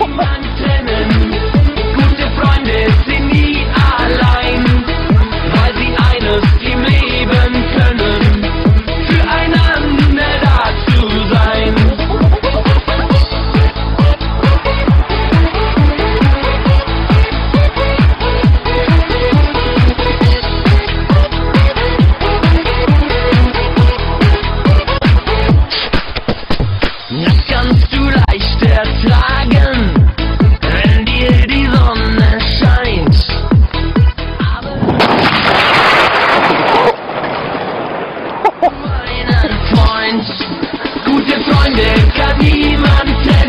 niemand trennen. Gute Freunde sind nie allein, weil sie eines im Leben können, füreinander da zu sein. Das kannst du leicht ertragen, wenn dir die Sonne scheint. Aber meinen Freund, gute Freunde kann niemand trennen.